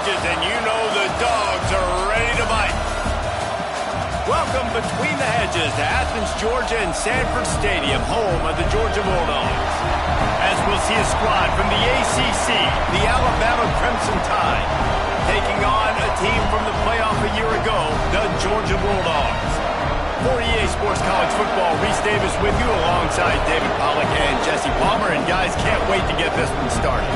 And you know the dogs are ready to bite. Welcome between the hedges to Athens, Georgia and Sanford Stadium, home of the Georgia Bulldogs. As we'll see a squad from the ACC, the Alabama Crimson Tide, taking on a team from the playoff a year ago, the Georgia Bulldogs. For EA Sports College Football, Reese Davis with you alongside David Pollack and Jesse Palmer. And guys, can't wait to get this one started.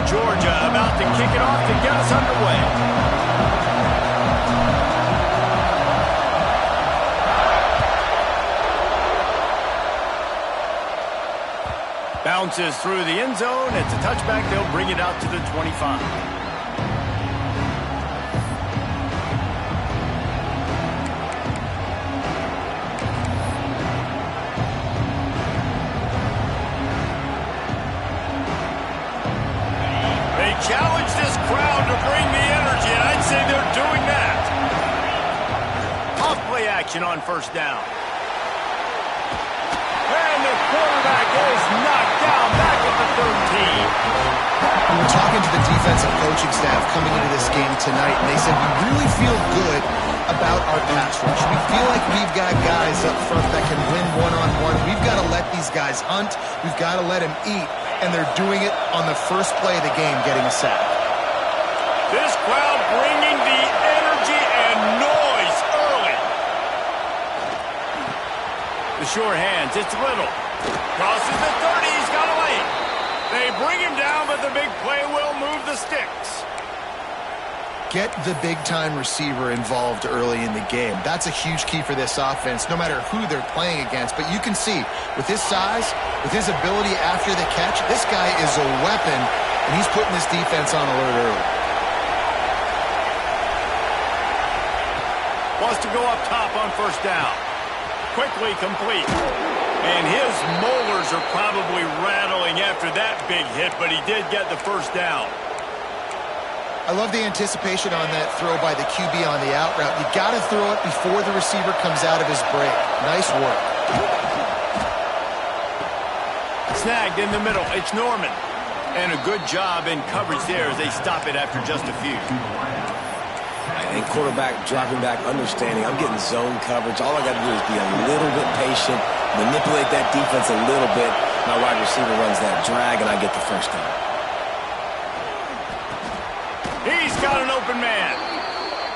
Georgia about to kick it off to get us underway. Bounces through the end zone. It's a touchback. They'll bring it out to the 25. Challenge this crowd to bring the energy, and I'd say they're doing that. Off play action on first down. And the quarterback is knocked down back at the 13. We were talking to the defensive coaching staff coming into this game tonight, and they said we really feel good about our pass rush. We feel like we've got guys up front that can win one-on-one. We've got to let these guys hunt. We've got to let them eat. And they're doing it on the first play of the game, getting a sack. This crowd bringing the energy and noise early. The short hands, it's Little. Crosses the 30, he's got a lane. They bring him down, but the big play will move the sticks. Get the big-time receiver involved early in the game. That's a huge key for this offense, no matter who they're playing against. But you can see, with his size, with his ability after the catch, this guy is a weapon, and he's putting this defense on alert early. Wants to go up top on first down. Quickly complete. And his molars are probably rattling after that big hit, but he did get the first down. I love the anticipation on that throw by the QB on the out route. You got to throw it before the receiver comes out of his break. Nice work. Snagged in the middle. It's Norman. And a good job in coverage there as they stop it after just a few. And quarterback dropping back, understanding. I'm getting zone coverage. All I got to do is be a little bit patient, manipulate that defense a little bit. My wide receiver runs that drag, and I get the first down. He's got an open man.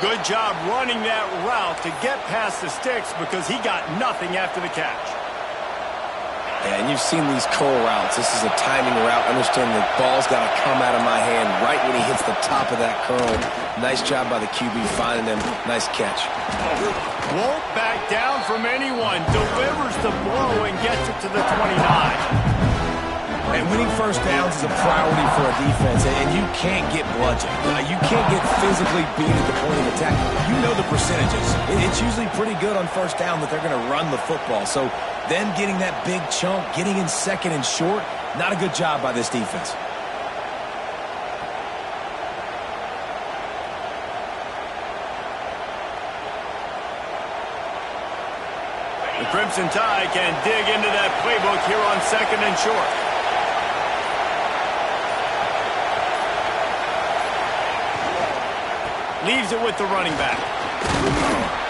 Good job running that route to get past the sticks because he got nothing after the catch. And you've seen these curl routes. This is a timing route. Understanding the ball's got to come out of my hand right when he hits the top of that curl. Nice job by the QB finding him. Nice catch. Won't back down from anyone. Delivers the blow and gets it to the 29. And winning first downs is a priority for a defense, and you can't get bludgeoned. You can't get physically beat at the point of attack. You know the percentages. It's usually pretty good on first down that they're going to run the football. So then getting that big chunk, getting in second and short, not a good job by this defense. The Crimson Tide can dig into that playbook here on second and short. Leaves it with the running back.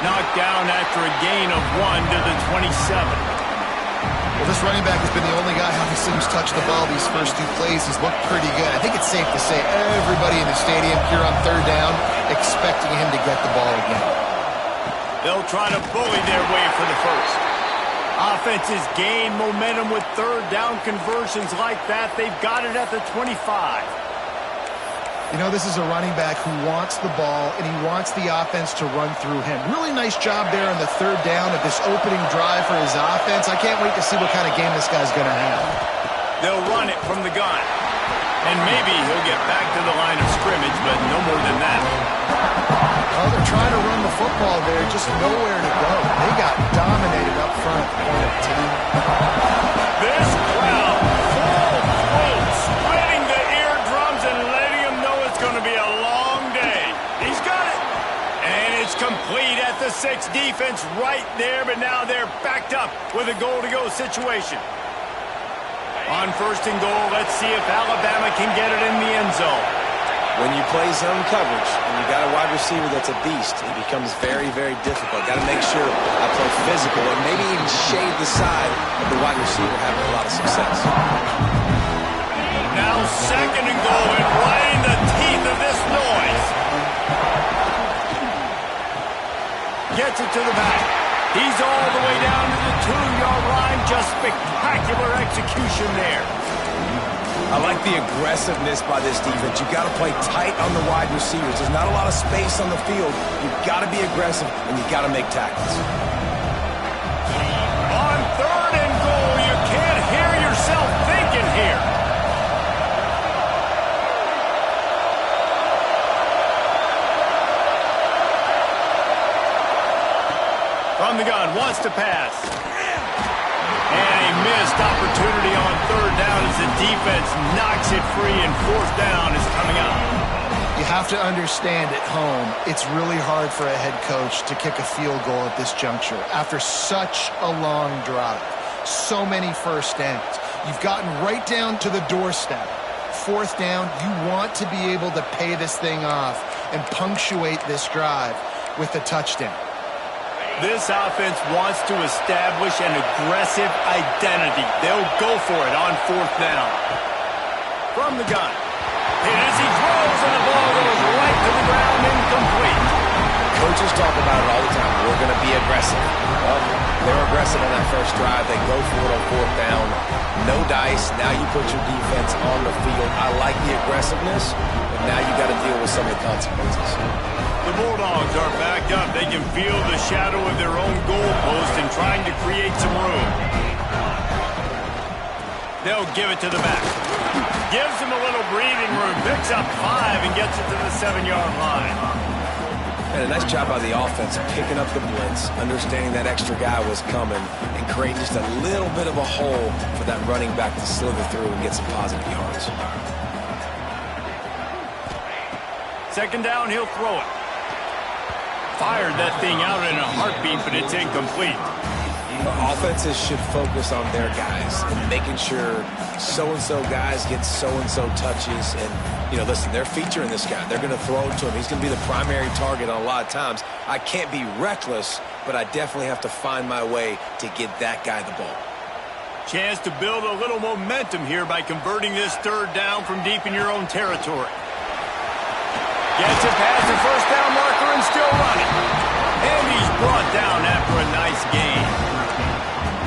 Knocked down after a gain of 1 to the 27. Well, this running back has been the only guy obviously who's touched the ball these first 2 plays. He's looked pretty good. I think it's safe to say everybody in the stadium here on third down expecting him to get the ball again. They'll try to bully their way for the first. Offenses gain momentum with third down conversions like that. They've got it at the 25. You know, this is a running back who wants the ball, and he wants the offense to run through him. Really nice job there on the third down of this opening drive for his offense. I can't wait to see what kind of game this guy's going to have. They'll run it from the gun. And maybe he'll get back to the line of scrimmage, but no more than that. Well, they're trying to run the football there, just nowhere to go. They got dominated up front at the point of the team. This crowd, full throat, spreading the eardrums and letting them know it's going to be a long day. He's got it. And it's complete at the 6. Defense right there, but now they're backed up with a goal-to-go situation. On first and goal, let's see if Alabama can get it in the end zone. When you play zone coverage and you got a wide receiver that's a beast, it becomes very, very difficult. Got to make sure I play physical and maybe even shade the side of the wide receiver having a lot of success. Now second and goal, and right in the teeth of this noise. Gets it to the back. He's all the way down to the 2-yard line. Just spectacular execution there. I like the aggressiveness by this defense. You've got to play tight on the wide receivers. There's not a lot of space on the field. You've got to be aggressive, and you've got to make tackles. On third and goal, you can't hear yourself thinking here. From the gun, wants to pass. And a missed opportunity on third down as the defense knocks it free, and fourth down is coming up. You have to understand at home, it's really hard for a head coach to kick a field goal at this juncture after such a long drive. So many first downs. You've gotten right down to the doorstep. Fourth down, you want to be able to pay this thing off and punctuate this drive with a touchdown. This offense wants to establish an aggressive identity. They'll go for it on fourth down. From the gun. And as he throws, and the ball goes right to the ground, incomplete. Coaches talk about it all the time. We're going to be aggressive. Well, they're aggressive on that first drive. They go for it on fourth down. No dice. Now you put your defense on the field. I like the aggressiveness, but now you got to deal with some of the consequences. The Bulldogs are backed up. They can feel the shadow of their own goalpost and trying to create some room. They'll give it to the back. Gives him a little breathing room. Picks up 5 and gets it to the 7-yard line. And a nice job by the offense picking up the blitz, understanding that extra guy was coming, and creating just a little bit of a hole for that running back to slither through and get some positive yards. Second down, he'll throw it. Fired that thing out in a heartbeat, but it's incomplete. Offenses should focus on their guys and making sure so-and-so guys get so-and-so touches. And, you know, listen, they're featuring this guy. They're going to throw it to him. He's going to be the primary target on a lot of times. I can't be reckless, but I definitely have to find my way to get that guy the ball. Chance to build a little momentum here by converting this third down from deep in your own territory. Gets it past the first down marker and still running. And he's brought down after a nice gain.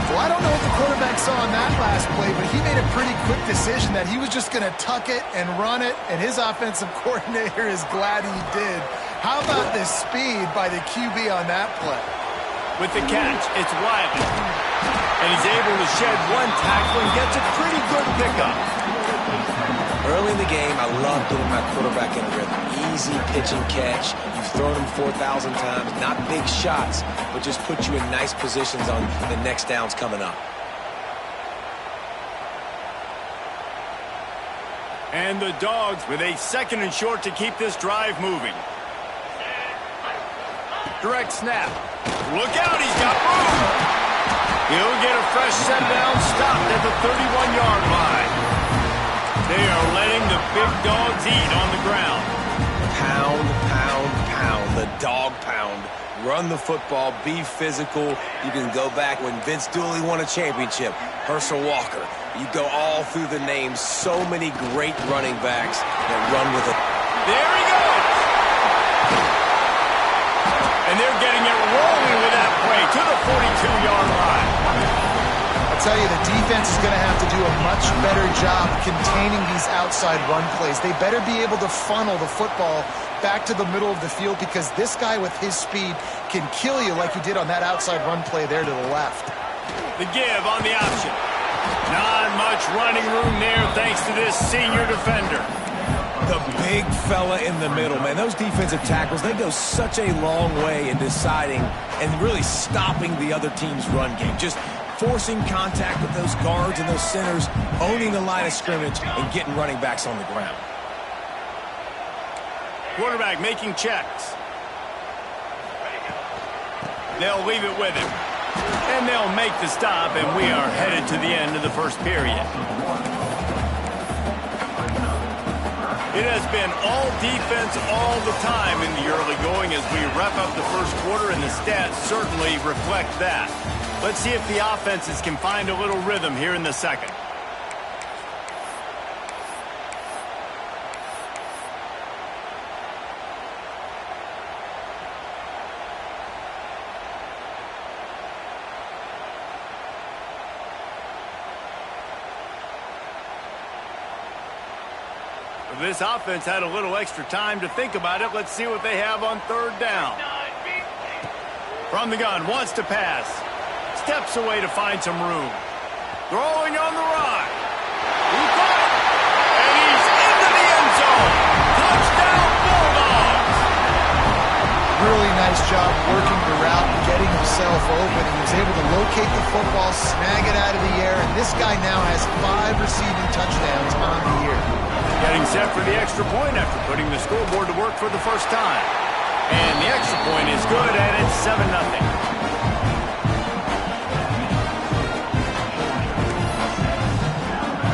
Well, I don't know what the quarterback saw on that last play, but he made a pretty quick decision that he was just going to tuck it and run it, and his offensive coordinator is glad he did. How about the speed by the QB on that play? With the catch, it's Wiley. And he's able to shed one tackle and gets a pretty good pickup. Early in the game, I love getting my quarterback in a rhythm. Easy pitch and catch. You've thrown him 4,000 times. Not big shots, but just put you in nice positions on the next downs coming up. And the Dogs with a 2nd and short to keep this drive moving. Direct snap. Look out, he's got room. He'll get a fresh set down, stopped at the 31-yard line. They are letting the big dogs eat on the ground. Pound, pound, pound. The dog pound. Run the football, be physical. You can go back when Vince Dooley won a championship. Herschel Walker. You go all through the names. So many great running backs that run with it. There he goes. And they're getting it rolling with that play to the 42-yard line. I'll tell you, the defense is going to have to do a much better job containing these outside run plays. They better be able to funnel the football back to the middle of the field, because this guy with his speed can kill you like he did on that outside run play there to the left. The give on the option. Not much running room there thanks to this senior defender. The big fella in the middle, man. Those defensive tackles, they go such a long way in deciding and really stopping the other team's run game. Just forcing contact with those guards and those centers, owning the line of scrimmage, and getting running backs on the ground. Quarterback making checks. They'll leave it with him. And they'll make the stop, and we are headed to the end of the first period. It has been all defense all the time in the early going as we wrap up the first quarter, and the stats certainly reflect that. Let's see if the offenses can find a little rhythm here in the second. This offense had a little extra time to think about it. Let's see what they have on 3rd down. From the gun, wants to pass. Steps away to find some room. Throwing on the run. He got it. And he's into the end zone. Touchdown, Bulldogs. Really nice job working the route and getting himself open. He was able to locate the football, snag it out of the air, and this guy now has 5 receiving touchdowns on the year. Getting set for the extra point after putting the scoreboard to work for the first time. And the extra point is good, and it's 7-0.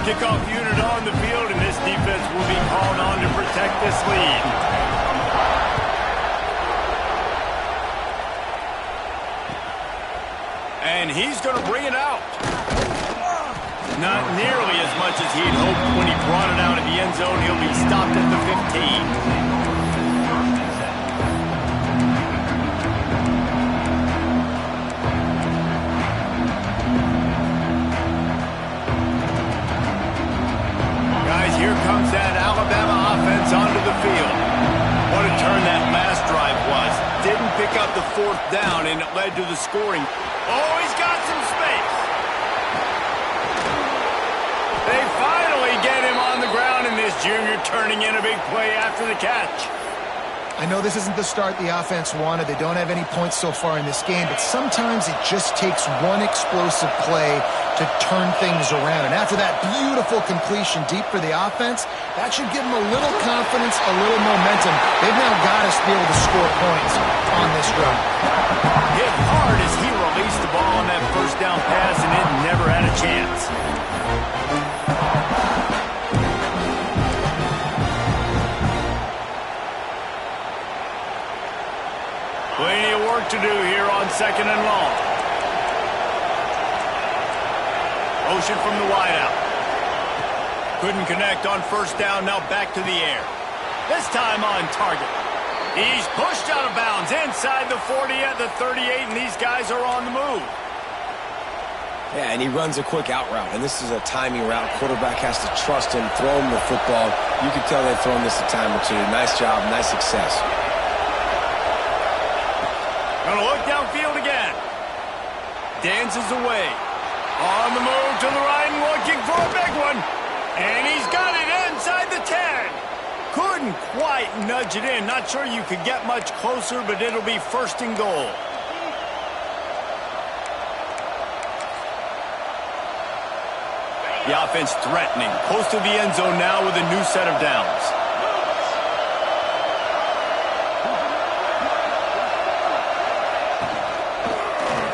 Kickoff unit on the field, and this defense will be called on to protect this lead. And he's going to bring it out. Not nearly as much as he'd hoped when he brought it out of the end zone. He'll be stopped at the 15. Guys, here comes that Alabama offense onto the field. What a turn that last drive was. Didn't pick up the 4th down, and it led to the scoring. Oh, he's got some space. They finally get him on the ground, and this junior turning in a big play after the catch. I know this isn't the start the offense wanted. They don't have any points so far in this game, but sometimes it just takes one explosive play to turn things around. And after that beautiful completion deep for the offense, that should give them a little confidence, a little momentum. They've now got us to be able to score points on this run. Hit hard as he released the ball on that first down pass, and it never had a chance. Plenty of work to do here on 2nd and long. Motion from the wideout. Couldn't connect on 1st down, now back to the air. This time on target. He's pushed out of bounds inside the 40 at the 38, and these guys are on the move. Yeah, and he runs a quick out route, and this is a timing route. Quarterback has to trust him, throw him the football. You can tell they've thrown this a time or two. Nice job, nice success. Gonna look downfield again. Dances away. On the move to the right and looking for a big one. And he's got it inside the couldn't quite nudge it in. Not sure you could get much closer, but it'll be first and goal. The offense threatening. Close to the end zone now with a new set of downs.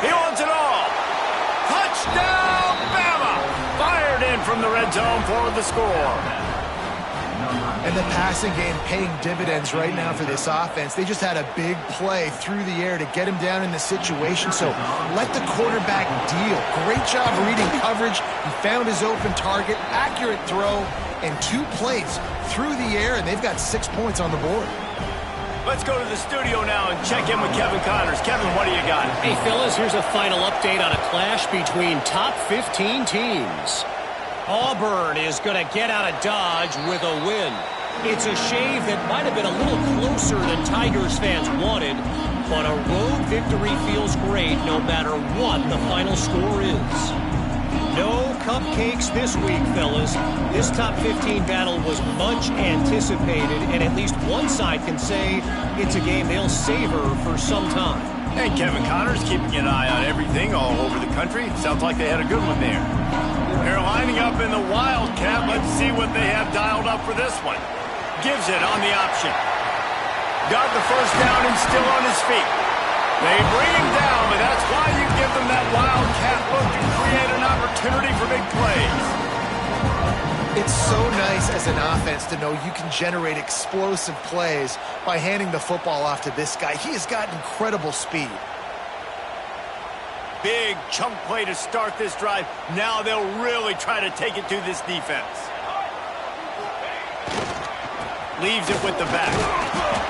He wants it all. Touchdown, Bama! Fired in from the red zone for the score. And the passing game paying dividends right now for this offense. They just had a big play through the air to get him down in the situation. So let the quarterback deal. Great job reading coverage. He found his open target, accurate throw, and 2 plays through the air, and they've got 6 points on the board. Let's go to the studio now and check in with Kevin Connors. Kevin, what do you got? Hey, fellas, here's a final update on a clash between top 15 teams. Auburn is going to get out of Dodge with a win. It's a shave that might have been a little closer than Tigers fans wanted, but a road victory feels great no matter what the final score is. No cupcakes this week, fellas. This top 15 battle was much anticipated, and at least one side can say it's a game they'll savor for some time. And Kevin Connors keeping an eye on everything all over the country. Sounds like they had a good one there. They're lining up in the Wildcat. Let's see what they have dialed up for this one. Gives it on the option. Got the first down and still on his feet. They bring him down, but that's why you give them that Wildcat look to create an opportunity for big plays. It's so nice as an offense to know you can generate explosive plays by handing the football off to this guy. He has got incredible speed. Big chunk play to start this drive. Now they'll really try to take it to this defense. Leaves it with the back.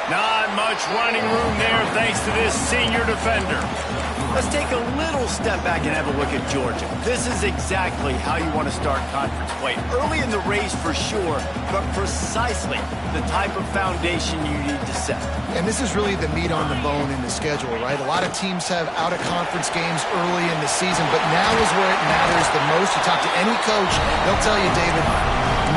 Not much running room there thanks to this senior defender. Let's take a little step back and have a look at Georgia. This is exactly how you want to start conference play. Early in the race for sure, but precisely the type of foundation you need to set. And this is really the meat on the bone in the schedule, right? A lot of teams have out-of-conference games early in the season, but now is where it matters the most. You talk to any coach, they'll tell you, David,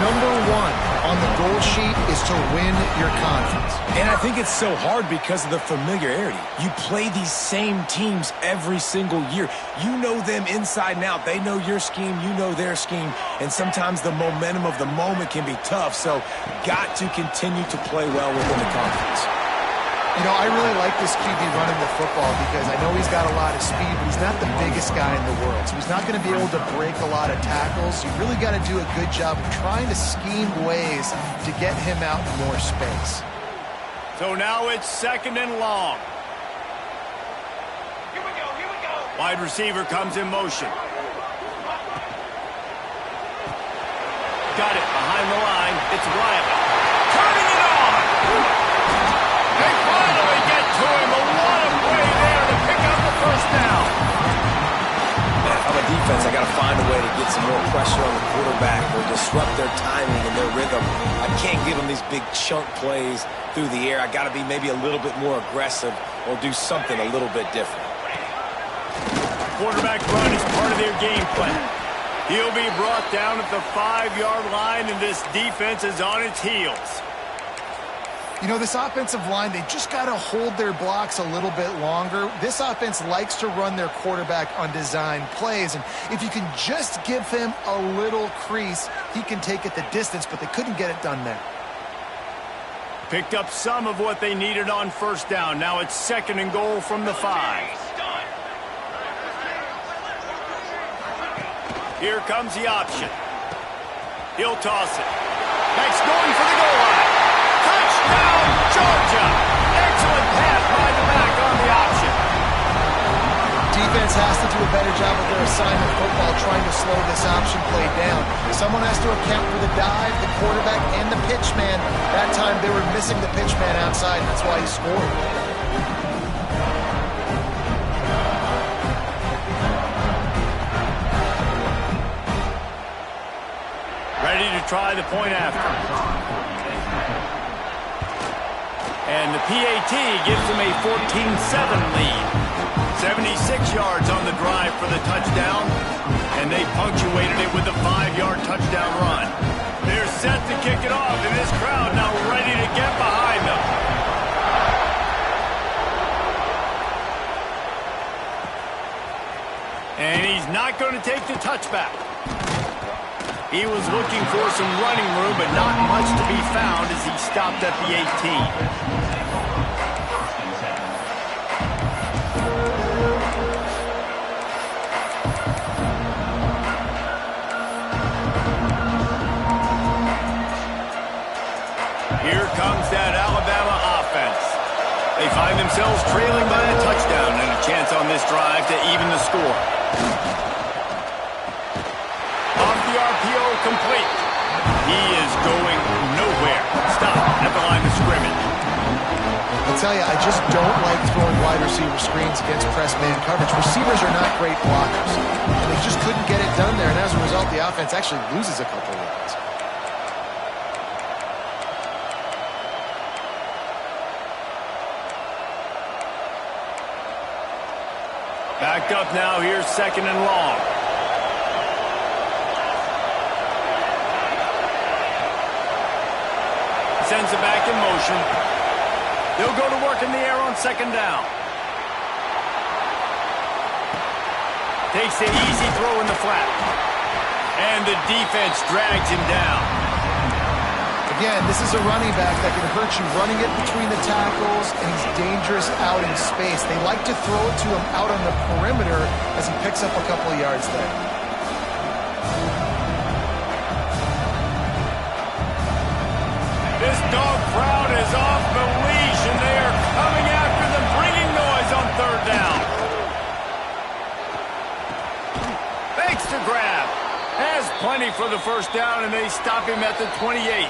number one on the goal sheet is to win your conference. And I think it's so hard because of the familiarity. You play these same teams every single year. You know them inside and out. They know your scheme, you know their scheme, and sometimes the momentum of the moment can be tough, so got to continue to play well within the conference. You know, I really like this QB running the football because I know he's got a lot of speed, but he's not the biggest guy in the world. So he's not going to be able to break a lot of tackles. You really got to do a good job of trying to scheme ways to get him out in more space. So now it's second and long. Here we go. Wide receiver comes in motion. Got it behind the line. It's Riley. Turning it on. They finally get to him. A lot of play there to pick up the first down. Man, if I'm a defense, I got to find a way to get some more pressure on the quarterback or disrupt their timing and their rhythm. I can't give them these big chunk plays through the air. I got to be maybe a little bit more aggressive or do something a little bit different. Quarterback run is part of their game plan. He'll be brought down at the 5-yard line, and this defense is on its heels. You know, this offensive line, they just got to hold their blocks a little bit longer. This offense likes to run their quarterback on design plays, and if you can just give him a little crease, he can take it the distance, but they couldn't get it done there. Picked up some of what they needed on first down. Now it's second and goal from the 5. Here comes the option. He'll toss it. Next going for the goal line. Touchdown, Georgia! Excellent pass by the back on the option. Defense has to do a better job of their assignment football trying to slow this option play down. Someone has to account for the dive, the quarterback, and the pitch man. That time they were missing the pitch man outside, and that's why he scored. Ready to try the point after. And the PAT gives them a 14-7 lead. 76 yards on the drive for the touchdown, and they punctuated it with a 5-yard touchdown run. They're set to kick it off, and this crowd now ready to get Not going to take the touchback. He was looking for some running room, but not much to be found as he stopped at the 18. Here comes that Alabama offense. They find themselves trailing by a touchdown and a chance on this drive to even the score. Off the RPO, complete. He is going nowhere. Stop at the line of scrimmage. I'll tell you, I just don't like throwing wide receiver screens against press man coverage. Receivers are not great blockers, and they just couldn't get it done there, and as a result, the offense actually loses a couple of yards. Back up now, here's 2nd and long. Sends it back in motion. They'll go to work in the air on 2nd down. Takes the easy throw in the flat. And the defense drags him down. Again, this is a running back that can hurt you running it between the tackles, and he's dangerous out in space. They like to throw it to him out on the perimeter as he picks up a couple of yards there. This dog crowd is off the leash, and they are coming after them, bringing noise on 3rd down. Fakes to grab. Has plenty for the 1st down, and they stop him at the 28.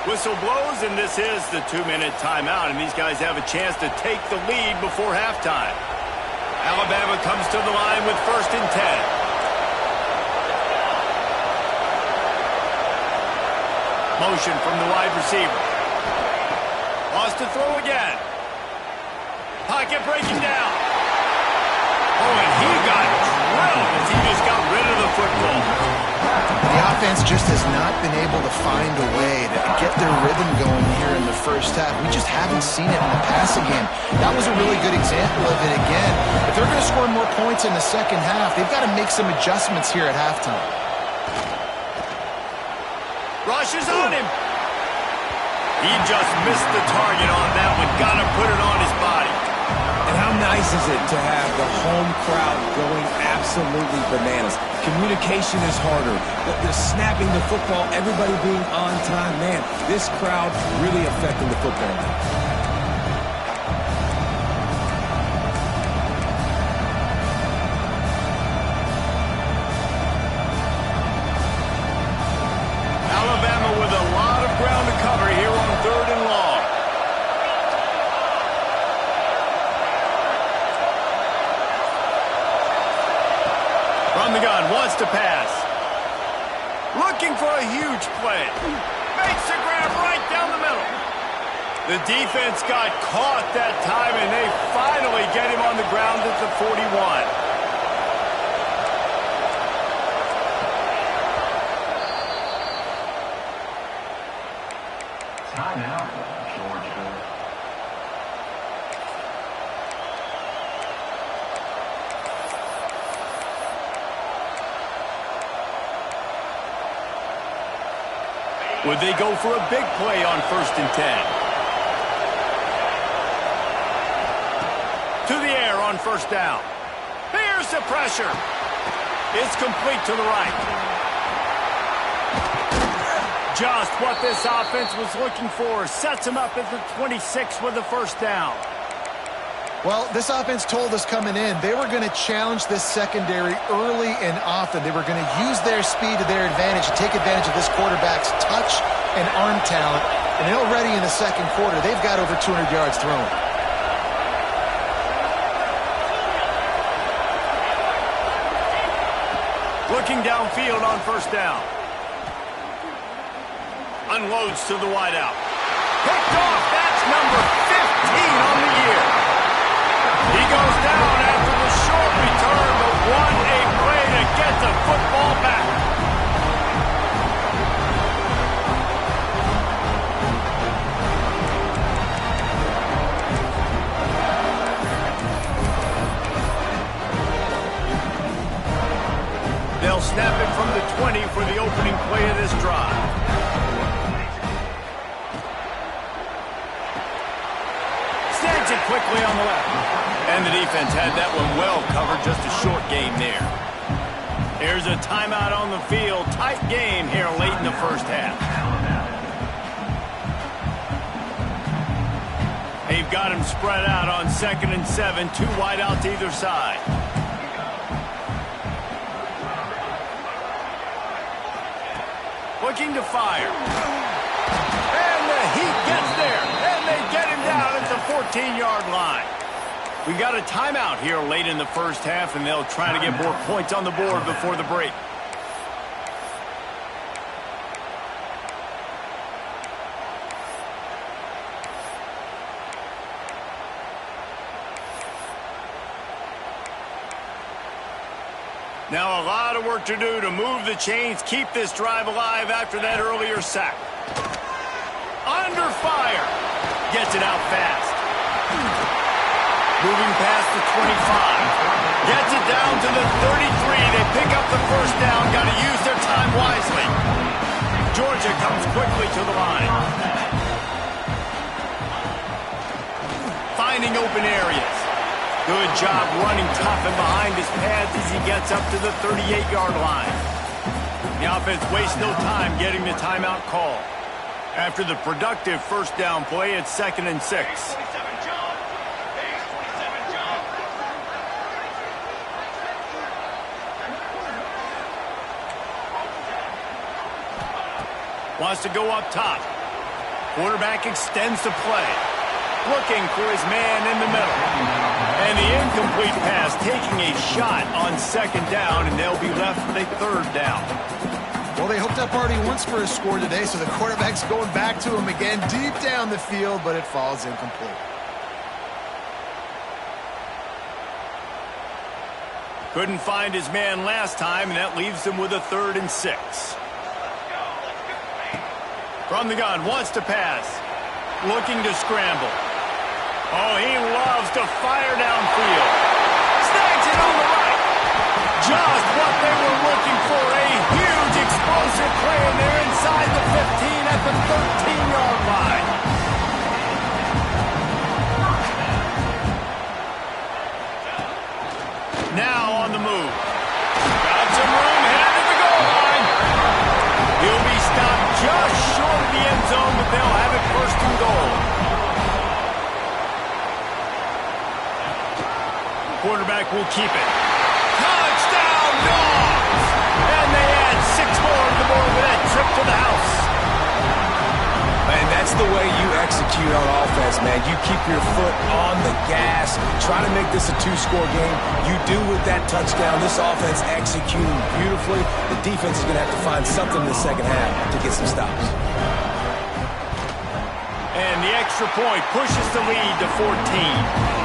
Whistle blows, and this is the 2-minute timeout, and these guys have a chance to take the lead before halftime. Alabama comes to the line with 1st and 10. Motion from the wide receiver. Lost to throw again. Pocket breaking down. Oh, and he got drilled as he just got rid of the football. The offense just has not been able to find a way to get their rhythm going here in the 1st half. We just haven't seen it in the passing game. That was a really good example of it again. If they're going to score more points in the 2nd half, they've got to make some adjustments here at halftime. Rushes on him. He just missed the target on that one. Got to put it on his body. And how nice is it to have the home crowd going absolutely bananas? Communication is harder. The snapping the football, everybody being on time. Man, this crowd really affecting the football. Alabama with a lot of ground to cover here on 3rd and long. From the gun, wants to pass. Looking for a huge play. Makes a grab right down the middle. The defense got caught that time, and they finally get him on the ground at the 41. Timeout, Georgia. Would they go for a big play on 1st and 10? To the air on 1st down. Here's the pressure. It's complete to the right. Just what this offense was looking for. Sets him up at the 26 with the 1st down. Well, this offense told us coming in they were going to challenge this secondary early and often. They were going to use their speed to their advantage and take advantage of this quarterback's touch and arm talent. And already in the 2nd quarter, they've got over 200 yards thrown. Looking downfield on 1st down. Unloads to the wideout. Picked off. That's number 15 on the year. He goes down after the short return, but what a play to get the football back. safely on the left. And the defense had that one well covered, just a short game there. Here's a timeout on the field. Tight game here late in the first half. They've got him spread out on 2nd and 7. 2 wide out to either side. Looking to fire. And the Heat gets there. And they get him down at the 14-yard line. We got a timeout here late in the first half, and they'll try to get more points on the board before the break. Now a lot of work to do to move the chains, keep this drive alive after that earlier sack. Under fire. Gets it out fast. Moving past the 25. Gets it down to the 33. They pick up the first down. Got to use their time wisely. Georgia comes quickly to the line. Finding open areas. Good job running tough and behind his pads as he gets up to the 38-yard line. The offense wastes no time getting the timeout call. After the productive first down play, it's 2nd and 6. Wants to go up top. Quarterback extends the play. Looking for his man in the middle. And the incomplete pass taking a shot on 2nd down, and they'll be left with a 3rd down. Well, they hooked up already once for a score today, so the quarterback's going back to him again deep down the field, but it falls incomplete. Couldn't find his man last time, and that leaves him with a 3rd and 6. From the gun, wants to pass. Looking to scramble. Oh, he loves to fire downfield. Snags it on the right. Just what they were looking for. A huge explosive play, and they're inside the 15 at the 13-yard line. Now on the move. Got some room, headed to the goal line. He'll be stopped just short of the end zone, but they'll have it 1st and goal. Quarterback will keep it. Touchdown, Dogs! And they add 6 more to the board with that trip to the house. Man, that's the way you execute on offense, man. You keep your foot on the gas. Try to make this a 2-score game. You do with that touchdown. This offense executing beautifully. The defense is going to have to find something in the second half to get some stops. And the extra point pushes the lead to 14.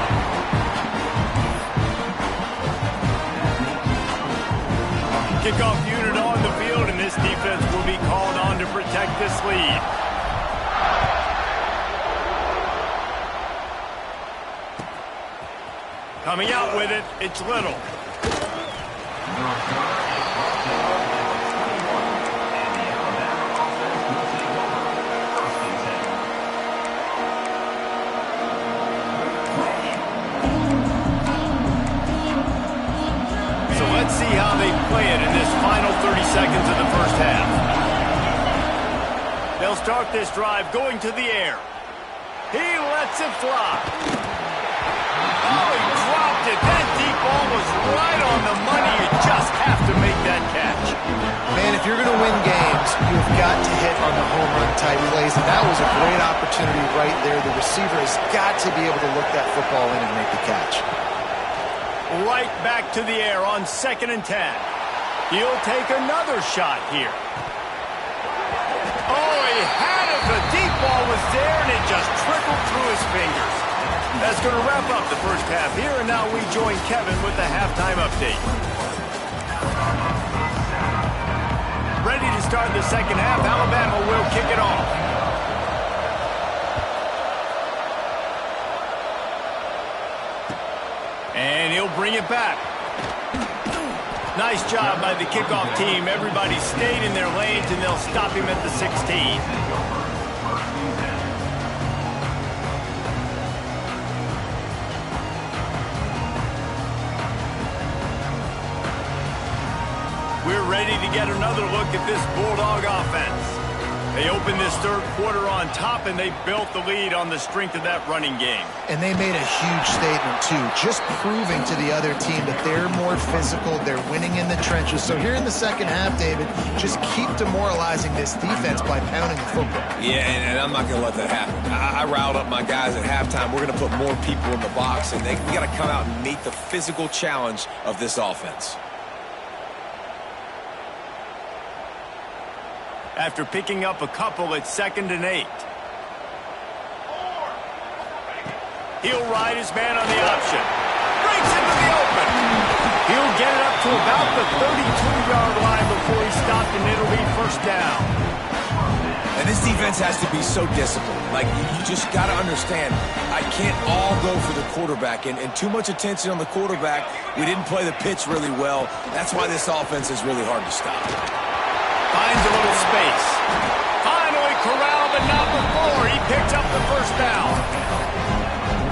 Kickoff unit on the field, and this defense will be called on to protect this lead. Coming out with it, it's Little. Let's see how they play it in this final 30 seconds of the first half. They'll start this drive going to the air. He lets it fly. Oh, he dropped it. That deep ball was right on the money. You just have to make that catch. Man, if you're going to win games, you've got to hit on the home run type plays, and that was a great opportunity right there. The receiver has got to be able to look that football in and make the catch. Right back to the air on 2nd and 10. He'll take another shot here. Oh, he had it. The deep ball was there, and it just trickled through his fingers. That's going to wrap up the first half here, and now we join Kevin with the halftime update. Ready to start the second half. Alabama will kick it off. And he'll bring it back. Nice job by the kickoff team. Everybody stayed in their lanes, and they'll stop him at the 16. ready to get another look at this Bulldog offense. They opened this third quarter on top, and they built the lead on the strength of that running game. And they made a huge statement, too, just proving to the other team that they're more physical, they're winning in the trenches. So here in the second half, David, just keep demoralizing this defense by pounding the football. Yeah, and I'm not going to let that happen. I riled up my guys at halftime. We're going to put more people in the box, and we got to come out and meet the physical challenge of this offense. After picking up a couple, it's 2nd and 8. He'll ride his man on the option. Breaks into the open. He'll get it up to about the 32-yard line before he's stopped, and it'll be first down. And this defense has to be so disciplined. Like, you just got to understand, I can't all go for the quarterback. And too much attention on the quarterback. We didn't play the pitch really well. That's why this offense is really hard to stop. Finds a little space. Finally corralled, but not before. He picked up the first down.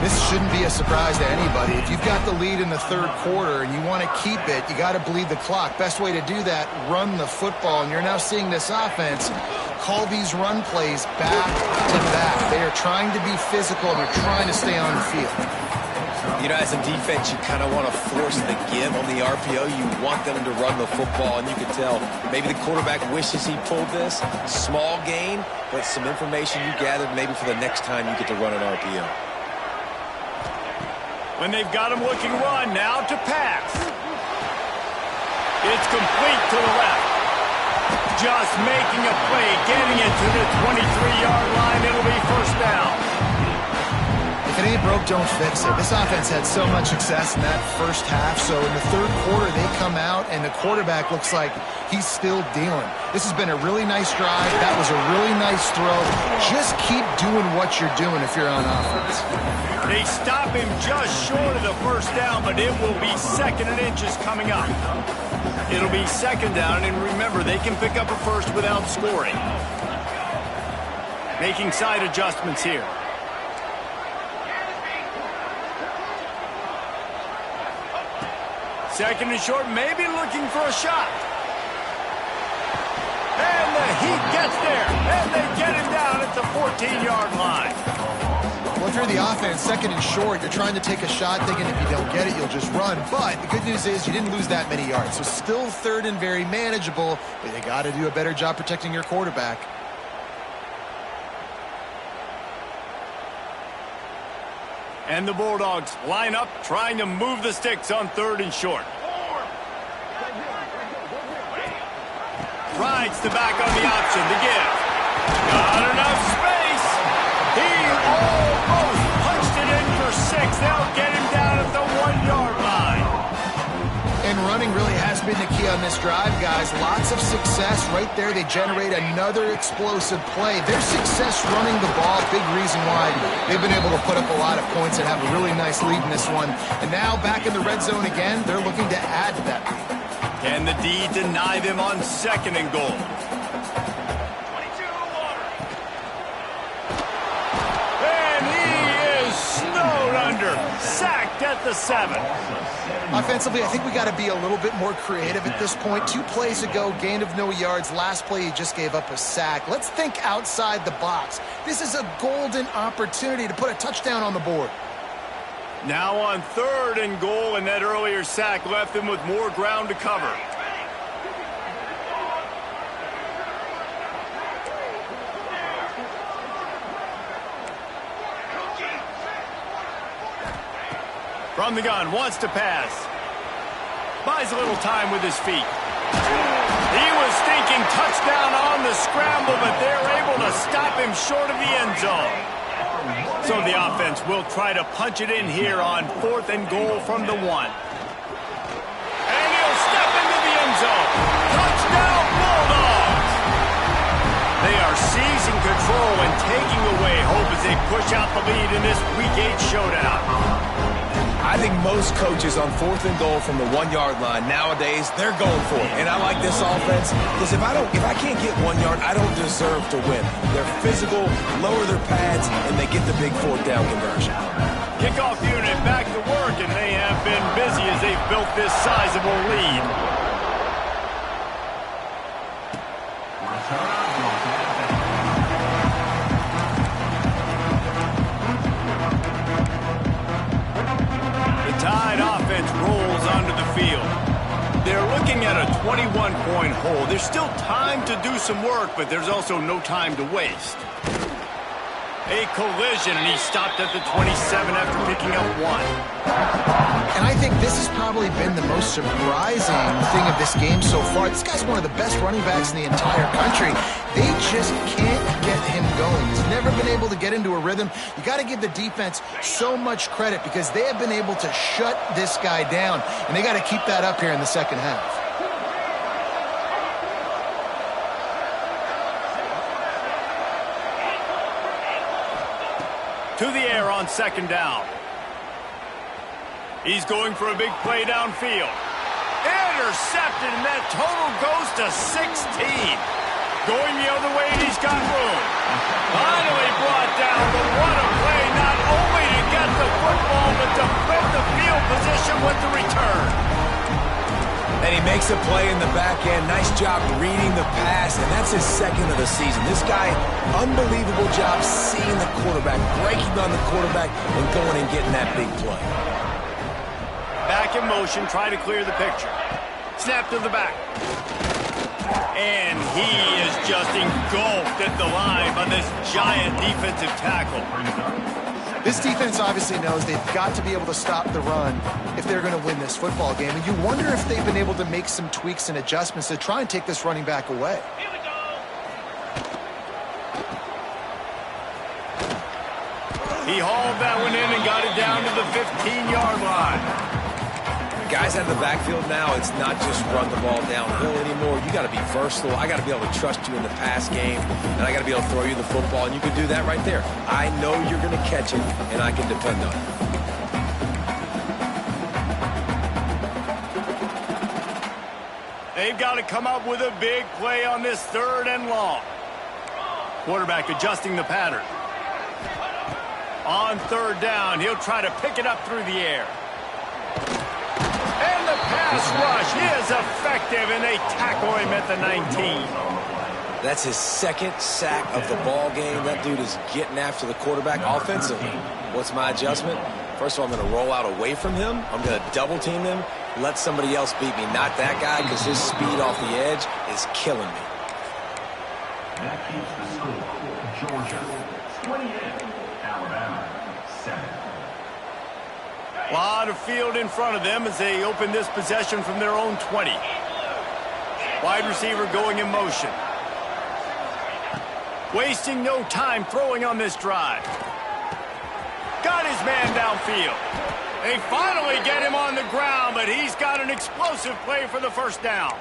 This shouldn't be a surprise to anybody. If you've got the lead in the third quarter and you want to keep it, you got to bleed the clock. Best way to do that, run the football. And you're now seeing this offense call these run plays back to back. They are trying to be physical, and they're trying to stay on the field. You know, as a defense, you kind of want to force the give on the RPO. You want them to run the football, and you can tell maybe the quarterback wishes he pulled this. Small gain, but some information you gathered maybe for the next time you get to run an RPO. When they've got him looking run, now to pass. It's complete to the left. Just making a play, getting it to the 23-yard line. It'll be first down. If it ain't broke, don't fix it. This offense had so much success in that first half, so in the third quarter they come out and the quarterback looks like he's still dealing. This has been a really nice drive. That was a really nice throw. Just keep doing what you're doing if you're on offense. They stop him just short of the first down, but it will be 2nd and inches coming up. It'll be 2nd down, and remember, they can pick up a first without scoring. Making side adjustments here. Second and short, maybe looking for a shot. And the Heat gets there, and they get him down at the 14-yard line. Well, if you're the offense, 2nd and short, you're trying to take a shot, thinking if you don't get it, you'll just run. But the good news is you didn't lose that many yards. So still 3rd and very manageable, but you got to do a better job protecting your quarterback. And the Bulldogs line up, trying to move the sticks on 3rd and short. Rides the back on the option to give. Not enough space. He almost punched it in for 6. They'll get him down at the 1-yard line. And running really has been the key on this drive, guys. Lots of success right there. They generate another explosive play. Their success running the ball, big reason why they've been able to put up a lot of points and have a really nice lead in this one. And now back in the red zone again, they're looking to add to that lead. Can the D deny them on 2nd and goal? And he is snowed under. Sacked at the 7. Offensively, I think we got to be a little bit more creative at this point. 2 plays ago, gain of no yards. Last play, he just gave up a sack. Let's think outside the box. This is a golden opportunity to put a touchdown on the board. Now on 3rd and goal, and that earlier sack left them with more ground to cover. From the gun, wants to pass. Buys a little time with his feet. He was thinking touchdown on the scramble, but they're able to stop him short of the end zone. So the offense will try to punch it in here on 4th and goal from the 1. And he'll step into the end zone. Touchdown, Bulldogs! They are seizing control and taking away hope as they push out the lead in this Week 8 showdown. I think most coaches on 4th and goal from the 1-yard line nowadays, they're going for it. And I like this offense because if I can't get 1 yard, I don't deserve to win. They're physical, lower their pads, and they get the big 4th down conversion. Kickoff unit back to work, and they have been busy as they've built this sizable lead. The Tide offense rolls onto the field. They're looking at a 21-point hole. There's still time to do some work, but there's also no time to waste. A collision, and he stopped at the 27 after picking up 1. And I think this has probably been the most surprising thing of this game so far. This guy's one of the best running backs in the entire country. They just can't get him going. He's never been able to get into a rhythm. You got to give the defense so much credit because they have been able to shut this guy down, and they got to keep that up here in the second half. To the air on second down. He's going for a big play downfield. Intercepted, and that total goes to 16. Going the other way, and he's got room. Finally brought down, but what a play, not only to get the football, but to flip the field position with the return. And he makes a play in the back end. Nice job reading the pass, and that's his second of the season. This guy, unbelievable job seeing the quarterback, breaking on the quarterback, and going and getting that big play. Back in motion, try to clear the picture. Snap to the back. And he is just engulfed at the line by this giant defensive tackle. This defense obviously knows they've got to be able to stop the run if they're going to win this football game. And you wonder if they've been able to make some tweaks and adjustments to try and take this running back away. He hauled that one in and got it down to the 15-yard line. Guys out of the backfield now, it's not just run the ball downhill anymore. You got to be versatile. I got to be able to trust you in the pass game, and I got to be able to throw you the football, and you can do that right there. I know you're going to catch it, and I can depend on it. They've got to come up with a big play on this 3rd and long. Quarterback adjusting the pattern. On 3rd down, he'll try to pick it up through the air. And the pass rush is effective, and they tackle him at the 19. That's his second sack of the ball game. That dude is getting after the quarterback offensively. What's my adjustment? First of all, I'm going to roll out away from him. I'm going to double team him, let somebody else beat me. Not that guy, because his speed off the edge is killing me. That keeps the score. Georgia 28, Alabama 7. A lot of field in front of them as they open this possession from their own 20. Wide receiver going in motion. Wasting no time throwing on this drive. Got his man downfield. They finally get him on the ground, but he's got an explosive play for the first down.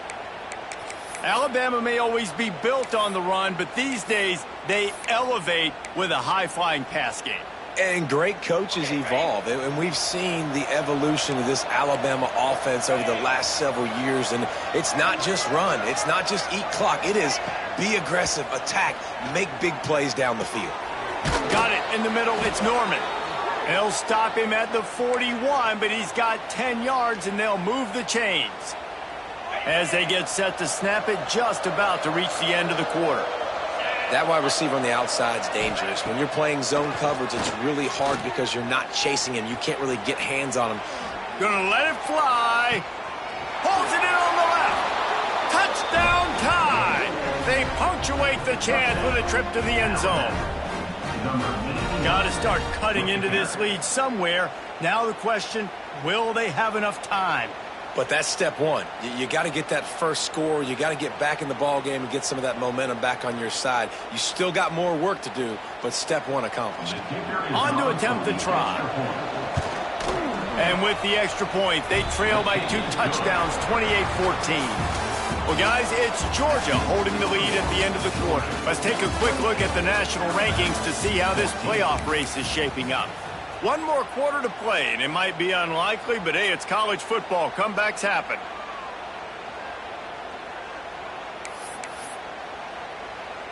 Alabama may always be built on the run, but these days they elevate with a high-flying pass game. And great coaches evolve, and we've seen the evolution of this Alabama offense over the last several years, and it's not just run, it's not just eat clock, it is be aggressive, attack, make big plays down the field. Got it in the middle, it's Norman. They'll stop him at the 41, but he's got 10 yards, and they'll move the chains. As they get set to snap it, just about to reach the end of the quarter. That wide receiver on the outside is dangerous. When you're playing zone coverage, it's really hard because you're not chasing him. You can't really get hands on him. Gonna let it fly. Holds it in on the left. Touchdown Tide. They punctuate the chance with a trip to the end zone. Got to start cutting into this lead somewhere. Now the question, will they have enough time? But that's step one. You got to get that first score. You got to get back in the ball game and get some of that momentum back on your side. You still got more work to do, but step one accomplished. On to attempt the try. And with the extra point, they trail by 2 touchdowns, 28-14. Well, guys, it's Georgia holding the lead at the end of the quarter. Let's take a quick look at the national rankings to see how this playoff race is shaping up. One more quarter to play, and it might be unlikely, but hey, it's college football. Comebacks happen.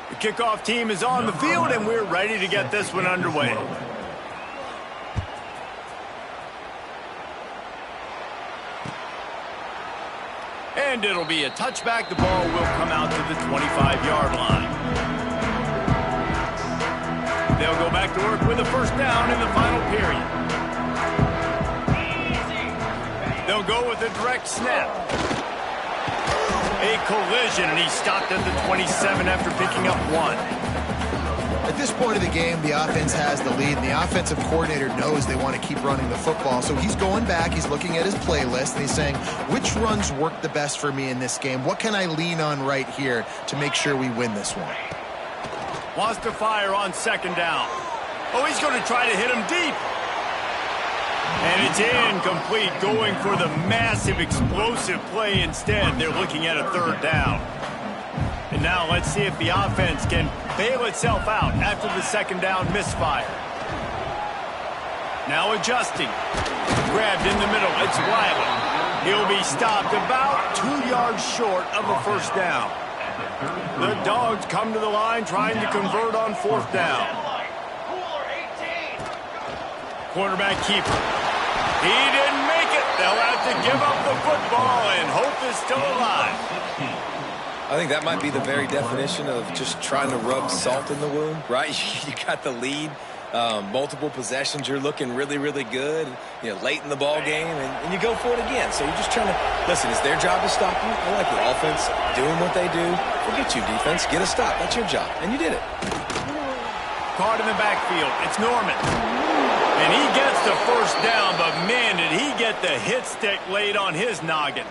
The kickoff team is on the field, and we're ready to get this one underway. And it'll be a touchback. The ball will come out to the 25-yard line. They'll go back to work with a first down in the final period. They'll go with a direct snap. A collision, and he stopped at the 27 after picking up 1. At this point of the game, the offense has the lead, and the offensive coordinator knows they want to keep running the football. So he's going back, he's looking at his playlist, and he's saying, which runs work the best for me in this game? What can I lean on right here to make sure we win this one? Wants to fire on second down. Oh, he's going to try to hit him deep. And it's incomplete, going for the massive, explosive play instead. They're looking at a third down. And now let's see if the offense can bail itself out after the second down misfire. Now adjusting. Grabbed in the middle. It's Wiley. He'll be stopped about 2 yards short of a first down. The Dogs come to the line trying to convert on fourth down. Quarterback keeper. He didn't make it. They'll have to give up the football, and hope is still alive. I think that might be the very definition of just trying to rub salt in the wound, right? You got the lead, multiple possessions, you're looking really, really good, late in the ball game, and you go for it again. So you're just trying to, listen, it's their job to stop you. I like the offense doing what they do. Forget you, defense. Get a stop. That's your job, and you did it. Caught in the backfield. It's Norman. And he gets the first down, but man, did he get the hit stick laid on his noggin.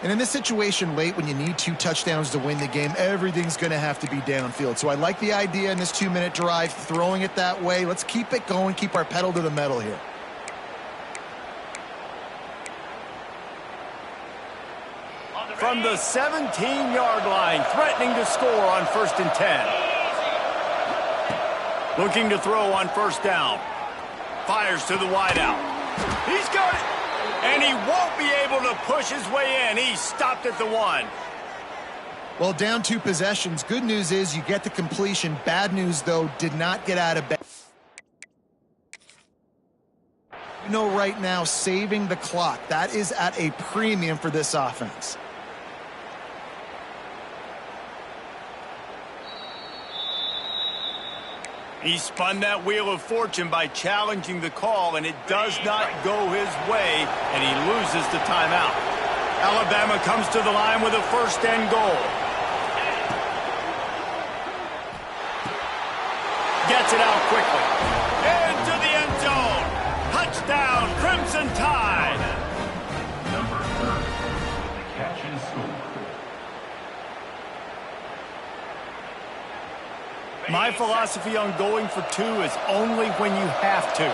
And in this situation late when you need 2 touchdowns to win the game, everything's going to have to be downfield. So I like the idea in this 2-minute drive, throwing it that way. Let's keep it going, keep our pedal to the metal here. From the 17-yard line, threatening to score on 1st and 10. Looking to throw on first down. Fires to the wideout. He's got it. And he won't be able to push his way in. He stopped at the 1. Well, down 2 possessions. Good news is you get the completion. Bad news, though, did not get out of bed. Right now, saving the clock. That is at a premium for this offense. He spun that wheel of fortune by challenging the call, and it does not go his way, and he loses the timeout. Alabama comes to the line with a 1st and goal. Gets it out quickly. Into the end zone. Touchdown, Crimson Tide. Number 30, the catch and score. My philosophy on going for 2 is only when you have to.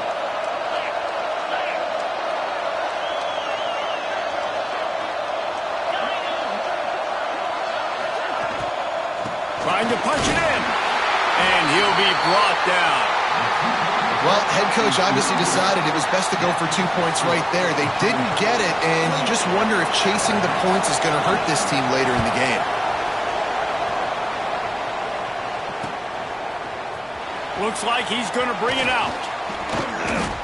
Trying to punch it in. And he'll be brought down. Well, head coach obviously decided it was best to go for 2 points right there. They didn't get it, and you just wonder if chasing the points is going to hurt this team later in the game. Looks like he's going to bring it out.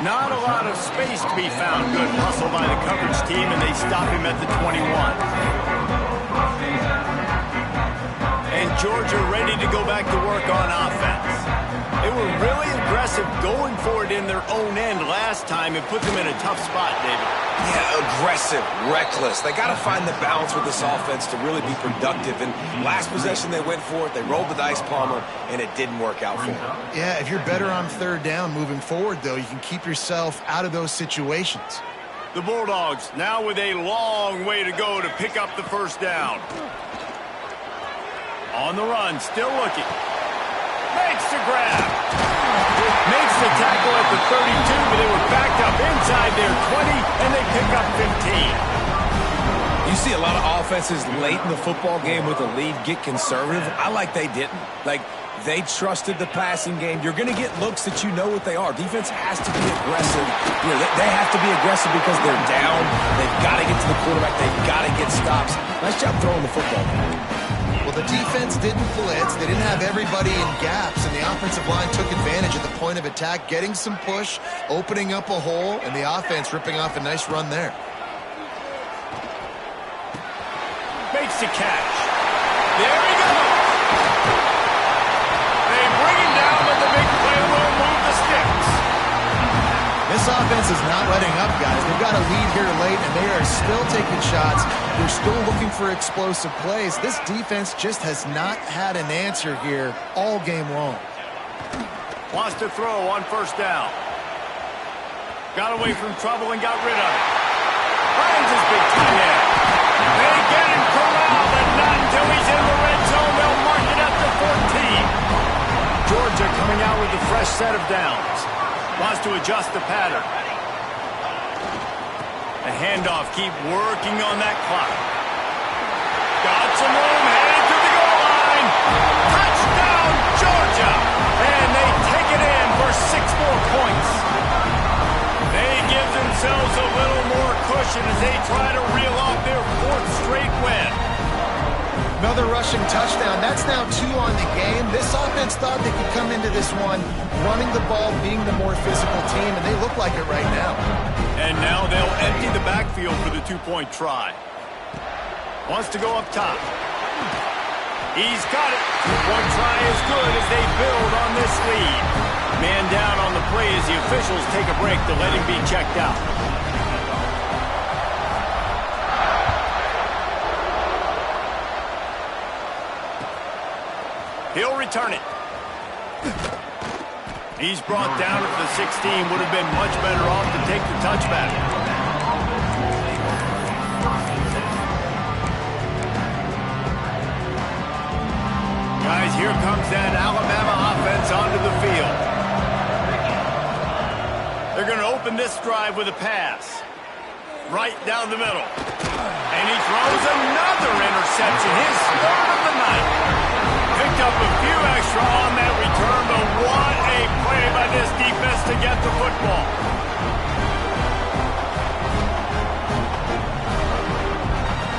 Not a lot of space to be found. Good hustle by the coverage team, and they stop him at the 21. And Georgia ready to go back to work on offense. They were really aggressive going for it in their own end last time and put them in a tough spot, David. Yeah, aggressive, reckless. They got to find the balance with this offense to really be productive. And last possession they went for it. They rolled the dice, Palmer, and it didn't work out for them. Yeah, if you're better on 3rd down moving forward, though, you can keep yourself out of those situations. The Bulldogs now with a long way to go to pick up the first down. On the run, still looking. Makes the grab. Makes the tackle at the 32, but they were backed up inside their 20, and they pick up 15. You see a lot of offenses late in the football game with a lead get conservative. I like they didn't. Like, they trusted the passing game. You're going to get looks that you know what they are. Defense has to be aggressive. They have to be aggressive because they're down. They've got to get to the quarterback. They've got to get stops. Nice job throwing the football. Well, the defense didn't blitz. They didn't have everybody in gaps, and the offensive line took advantage at the point of attack, getting some push, opening up a hole, and the offense ripping off a nice run there. makes the catch. There he goes. They bring him down, but the big play will move the sticks. This offense is not letting up, guys. They've got a lead here late, and they are still taking shots. They're still looking for explosive plays. This defense just has not had an answer here all game long. Wants to throw on first down. Got away from trouble and got rid of it. Finds his big tight end. They get him corralled, but not until he's in the red zone. They'll mark it up to 14. Georgia coming out with a fresh set of downs. Wants to adjust the pattern. The handoff, keep working on that clock. Got some room, headed to the goal line. Touchdown, Georgia! And they take it in for 6 more points. They give themselves a little more cushion as they try to reel off their 4th straight win. Another rushing touchdown. That's now 2 on the game. This offense thought they could come into this one running the ball, being the more physical team, and they look like it right now. And now they'll empty the backfield for the 2-point try. Wants to go up top. He's got it. 2-point try is good as they build on this lead. Man down on the play as the officials take a break to let him be checked out. He'll return it. He's brought down at the 16. Would have been much better off to take the touchback. Guys, here comes that Alabama offense onto the field. They're going to open this drive with a pass. Right down the middle. And he throws another interception. His 3rd of the night. Picked up a few extra on that return, but what a play by this defense to get the football.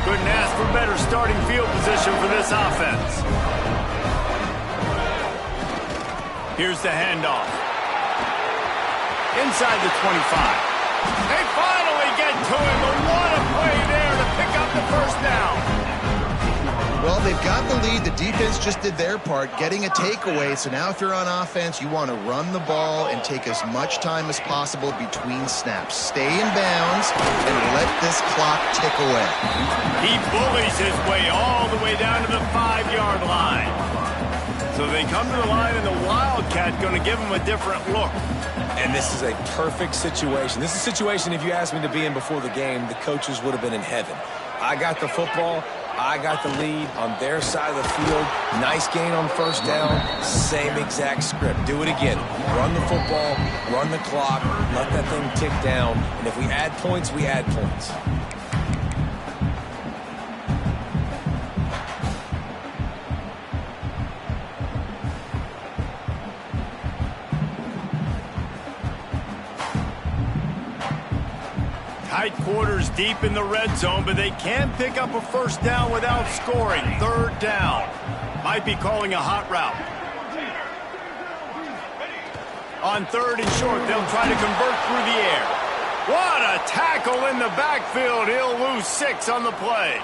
Couldn't ask for better starting field position for this offense. Here's the handoff. Inside the 25. They finally get to him, but what a play there to pick up the first down. Well, they've got the lead. The defense just did their part, getting a takeaway. So now if you're on offense, you want to run the ball and take as much time as possible between snaps. Stay in bounds and let this clock tick away. He bullies his way all the way down to the 5-yard line. So they come to the line, and the Wildcat going to give him a different look. And this is a perfect situation. This is a situation, if you asked me to be in before the game, the coaches would have been in heaven. I got the football. I got the lead on their side of the field. Nice gain on first down. Same exact script. Do it again. Run the football, run the clock, let that thing tick down. And if we add points, we add points. Tight quarters deep in the red zone, but they can pick up a first down without scoring. 3rd down. Might be calling a hot route. On 3rd and short, they'll try to convert through the air. What a tackle in the backfield. He'll lose 6 on the play.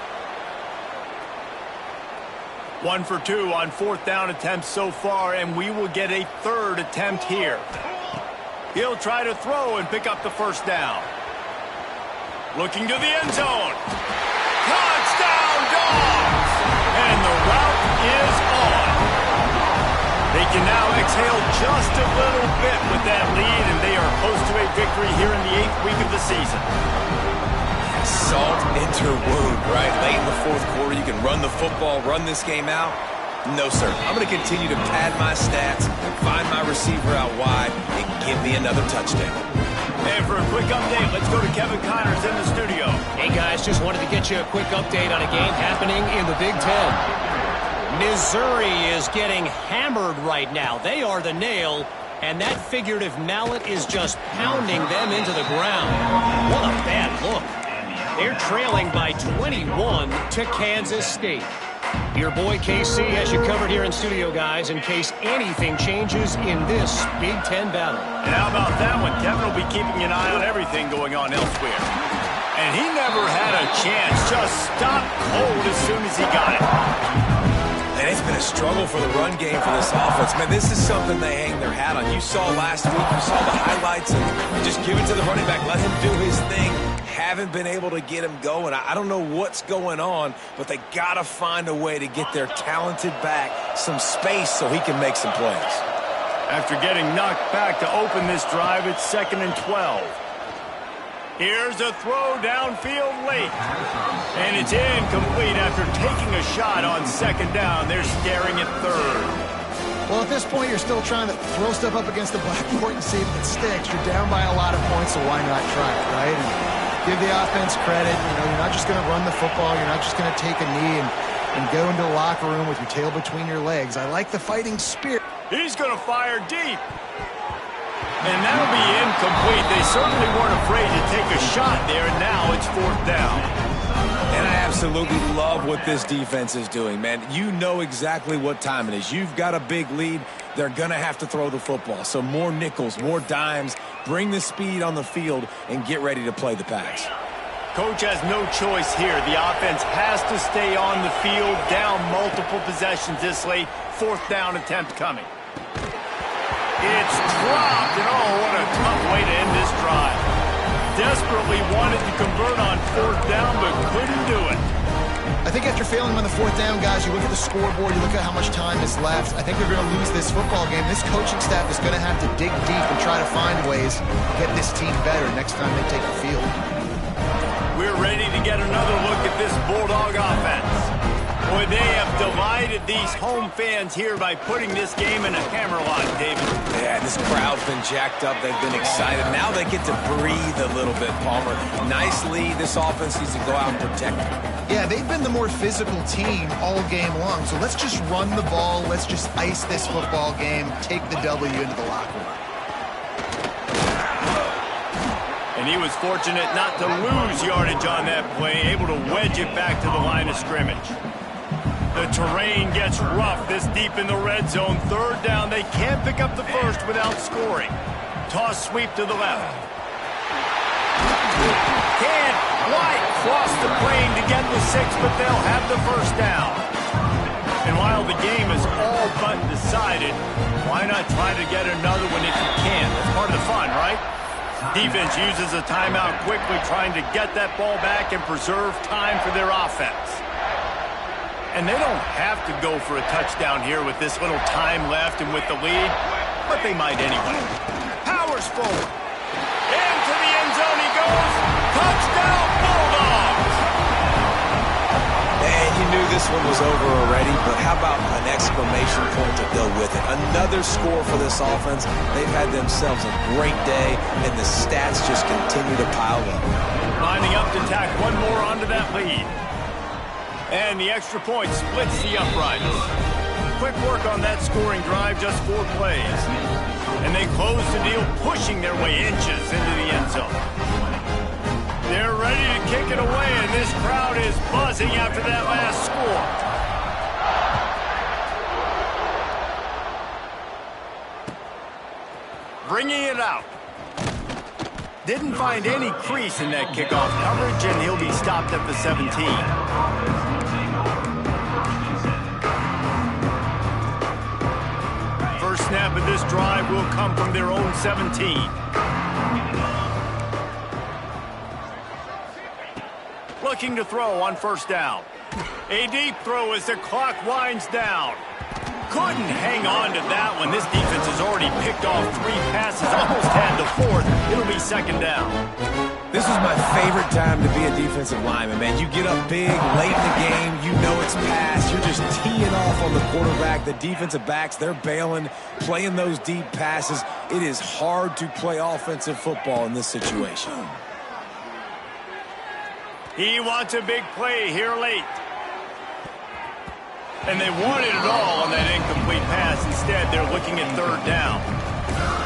1 for 2 on 4th down attempts so far, and we will get a 3rd attempt here. He'll try to throw and pick up the first down. Looking to the end zone. Touchdown, Dogs! And the route is on. They can now exhale just a little bit with that lead, and they are close to a victory here in the 8th week of the season. Salt into her wound, right? Late in the 4th quarter, you can run the football, run this game out. No, sir. I'm going to continue to pad my stats, find my receiver out wide, and give me another touchdown. And for a quick update, let's go to Kevin Connors in the studio. Hey, guys, just wanted to get you a quick update on a game happening in the Big Ten. Missouri is getting hammered right now. They are the nail, and that figurative mallet is just pounding them into the ground. What a bad look. They're trailing by 21 to Kansas State. Your boy KC has you covered here in studio, guys, in case anything changes in this Big Ten battle. And how about that one? Kevin will be keeping an eye on everything going on elsewhere. And he never had a chance. Just stopped cold as soon as he got it. And it's been a struggle for the run game for this offense. Man, this is something they hang their hat on. You saw last week, you saw the highlights, and just give it to the running back. Let him do his thing. Haven't been able to get him going. I don't know what's going on, but they got to find a way to get their talented back some space so he can make some plays. After getting knocked back to open this drive, it's 2nd and 12. Here's a throw downfield late. And it's incomplete after taking a shot on 2nd down. They're staring at 3rd. Well, at this point, you're still trying to throw stuff up against the blackboard and see if it sticks. You're down by a lot of points, so why not try it, right? And give the offense credit. You know, you're not just going to run the football. You're not just going to take a knee and go into the locker room with your tail between your legs. I like the fighting spirit. He's going to fire deep. And that'll be incomplete. They certainly weren't afraid to take a shot there, and now it's 4th down. And I absolutely love what this defense is doing, man. You know exactly what time it is. You've got a big lead. They're going to have to throw the football. So more nickels, more dimes, bring the speed on the field, and get ready to play the pass. Coach has no choice here. The offense has to stay on the field, down multiple possessions this late. 4th down attempt coming. It's dropped, and oh, what a tough way to end this drive. Desperately wanted to convert on 4th down, but couldn't do it. I think after failing on the 4th down, guys, you look at the scoreboard, you look at how much time is left. I think they're going to lose this football game. This coaching staff is going to have to dig deep and try to find ways to get this team better next time they take the field. We're ready to get another look at this Bulldog offense. Boy, they have delighted these home fans here by putting this game in a hammerlock, David. Yeah, this crowd's been jacked up. They've been excited. Now they get to breathe a little bit, Palmer. Nice lead. This offense needs to go out and protect it. Yeah, they've been the more physical team all game long. So let's just run the ball. Let's just ice this football game. Take the W into the locker room. And he was fortunate not to lose yardage on that play, able to wedge it back to the line of scrimmage. The terrain gets rough this deep in the red zone. 3rd down, they can't pick up the first without scoring. Toss sweep to the left. Can't quite cross the plane to get the 6, but they'll have the 1st down. And while the game is all but decided, why not try to get another one if you can? That's part of the fun, right? Defense uses a timeout quickly, trying to get that ball back and preserve time for their offense. And they don't have to go for a touchdown here with this little time left and with the lead, but they might anyway. Powers forward. Into the end zone he goes. Touchdown, Bulldogs! And you knew this one was over already, but how about an exclamation point to go with it? Another score for this offense. They've had themselves a great day, and the stats just continue to pile up. Lining up to tack one more onto that lead. And the extra point splits the uprights. Quick work on that scoring drive, just 4 plays. And they close the deal, pushing their way inches into the end zone. They're ready to kick it away, and this crowd is buzzing after that last score. Bringing it out. Didn't find any crease in that kickoff coverage, and he'll be stopped at the 17. First snap of this drive will come from their own 17. Looking to throw on 1st down. A deep throw as the clock winds down. Couldn't hang on to that one. This defense has already picked off 3 passes, almost had the 4th. It'll be 2nd down. This is my favorite time to be a defensive lineman, man. You get up big, late in the game, you know it's past. You're just teeing off on the quarterback. The defensive backs, they're bailing, playing those deep passes. It is hard to play offensive football in this situation. He wants a big play here late. And they wanted it all on that incomplete pass. Instead, they're looking at 3rd down.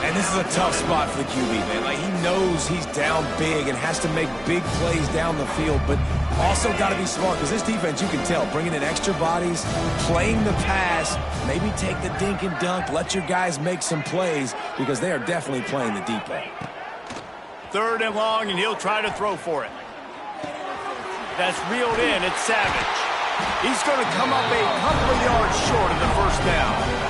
And this is a tough spot for the QB, man. Like, he knows he's down big and has to make big plays down the field, but also got to be smart because this defense, you can tell, bringing in extra bodies, playing the pass, maybe take the dink and dunk, let your guys make some plays because they are definitely playing the deep ball. 3rd and long, and he'll try to throw for it. That's reeled in. It's Savage. He's going to come up a couple of yards short of the first down.